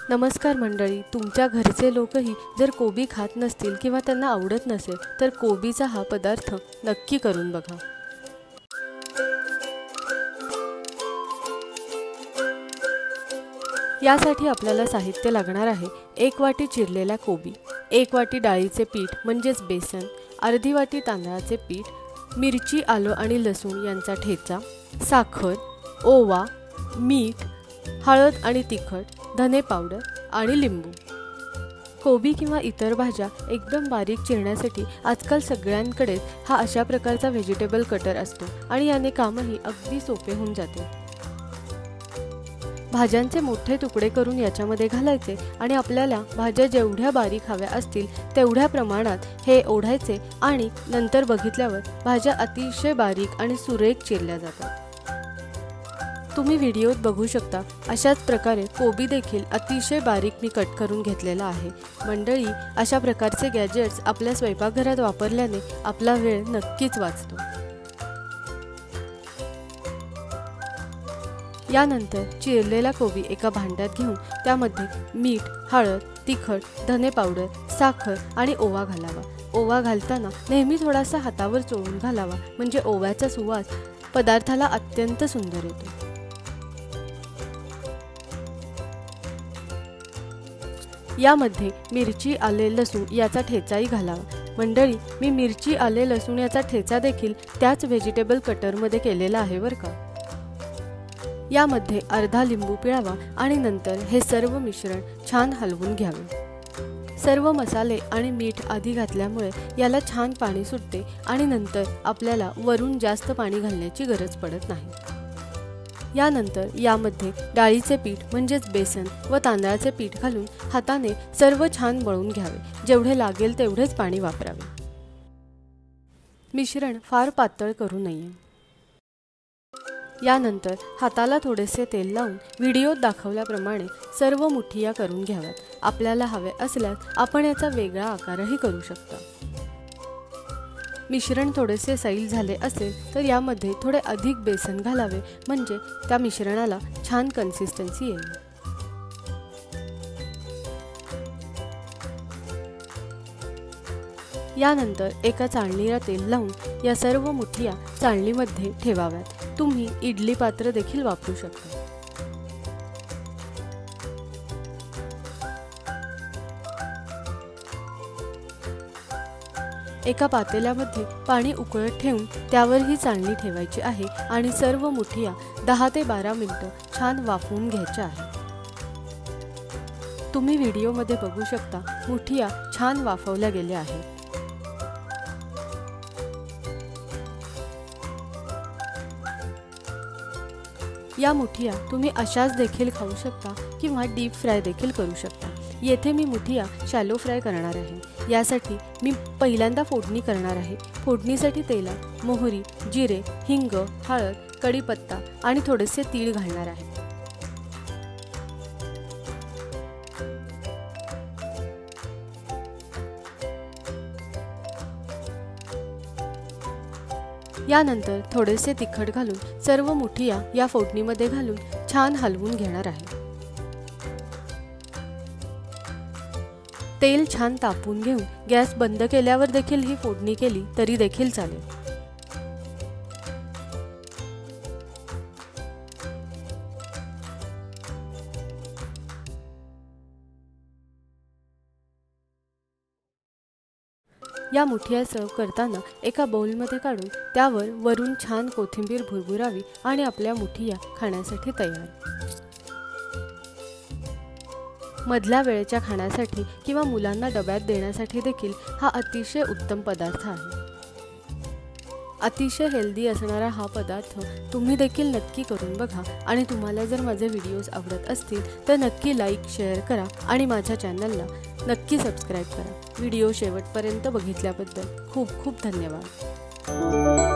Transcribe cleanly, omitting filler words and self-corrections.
नमस्कार मंडळी, तुमच्या घरचे लोकही जर कोबी खात नसतील किंवा त्यांना आवडत नसेल तर कोबीचा हा पदार्थ नक्की करून बघा। यासाठी आपल्याला साहित्य लागणार आहे 1 वाटी चिरलेला कोबी, 1 वाटी डाळीचे पीठ म्हणजेच बेसन, अर्धी वाटी तांदळाचे पीठ, मिरची, आलं आणि लसूण यांचा ठेचा, साखर, ओवा, मीठ, हळद आणि तिखट, धने पावडर आणि लिंबू। कोबी किंवा इतर भाज्या एकदम बारीक चिरण्यासाठी आजकाल सगळ्यांकडे हा अशा प्रकारचा व्हेजिटेबल कटर असतो आणि याने कामही अगदी सोपे होऊन जाते। भाज्यांचे मोठे तुकडे करून याच्यामध्ये घालायचे आणि आपल्याला भाज्या जेवढ्या बारीक हव्या असतील तेवढ्या प्रमाणात हे ओढायचे आणि नंतर बघितल्यावर भाज्या अतिशय बारीक आणि सुरेख चिरल्या जातात। तुम्ही व्हिडिओत बघू शकता अशाच प्रकारे कोबी देखील अतिशय बारीक मी कट करून घेतलेला आहे। मंडळी, अशा प्रकारचे गॅजेट्स आपल्या स्वयंपाकघरात वापरल्याने आपला वेळ नक्कीच वाचतो। यानंतर चिरलेला कोबी एका भांड्यात घेऊन त्यामध्ये मीठ, हळद, तिखट, धने पावडर, साखर आणि ओवा घालावा। ओवा घालताना नेहमी थोडासा हातावर चोळून घालावा, म्हणजे ओव्याचा सुवास पदार्थाला अत्यंत सुंदर येतो। यामध्ये मिरची, आले, लसूण याचा ठेचाही घालावा। मंडळी, मी मिरची, आले, लसूण याचा ठेचा देखील त्याच व्हेजिटेबल कटरमध्ये केलेला आहे बरं का। यामध्ये अर्धा लिंबू पिळावा आणि नंतर हे सर्व मिश्रण छान हलवून घ्यावे। सर्व मसाले आणि मीठ आधी घातल्यामुळे याला छान पाणी सुटते आणि नंतर आपल्याला वरून जास्त पाणी घालण्याची गरज पडत नाही। यानंतर यामध्ये डाळीचे पीठ म्हणजेच बेसन व तांदळाचे पीठ घालून हाताने सर्व छान मळून घ्यावे। जेवढे लागेल तेवढेच पाणी वापरावे। मिश्रण फार पातळ करू नये। यानंतर हाताला थोडेसे तेल लावून व्हिडिओत दाखवल्याप्रमाणे सर्व मुठिया करून घ्याव्यात। आपल्याला हवे असल्यास आपण याचा वेगळा आकारही करू शकता। मिश्रण थोडेसे सैल झाले असेल तर यामध्ये थोडे अधिक बेसन घालावे, म्हणजे त्या मिश्रणाला छान कन्सिस्टन्सी येईल। यानंतर एका चाळणीला तेल लावून या सर्व मुठिया चाळणीमध्ये ठेवाव्यात। तुम्ही इडली पात्र देखील वापरू शकता। एका पातेल्यामध्ये पाणी उकळत ठेवून त्यावर ही चाळणी ठेवायची आहे आणि सर्व मुठिया 10 ते 12 मिनिटे छान वाफवून घ्यायच्या आहेत। तुम्ही व्हिडिओमध्ये बघू शकता मुठिया छान वाफवल्या गेल्या आहेत। या मुठिया तुम्ही अशाच देखील खाऊ शकता किंवा डीप फ्राय देखील करू शकता। येथे मी मुठिया शॅलो फ्राय करणार आहे। यासाठी मी पहिल्यांदा फोडणी करणार आहे। फोडणीसाठी तेलात मोहरी, जिरे, हिंग, हळद, कढीपत्ता आणि थोडेसे तीळ घालणार आहे। यानंतर थोडेसे तिखट घालून सर्व मुठिया या फोडणीमध्ये घालून छान हलवून घेणार आहे। तेल छान तापून घेऊन गॅस बंद केल्यावर देखील ही फोडणी केली तरी देखील चालेल। या मुठिया सर्व करताना एका बाउलमध्ये काढून त्यावर वरून छान कोथिंबीर भुरभुरावी आणि आपल्या मुठिया खाण्यासाठी तयार। मधल्या वेळेच्या खाण्यासाठी किंवा मुलांना डब्यात देण्यासाठी देखील हा अतिशय उत्तम पदार्थ आहे। अतिशय हेल्दी असणारा हा पदार्थ तुम्ही देखील नक्की करून बघा आणि तुम्हाला जर माझे व्हिडिओज आवडत असतील तर नक्की लाईक, शेअर करा आणि माझ्या चॅनलला नक्की सबस्क्राईब करा। व्हिडिओ शेवटपर्यंत बघितल्याबद्दल खूप खूप धन्यवाद।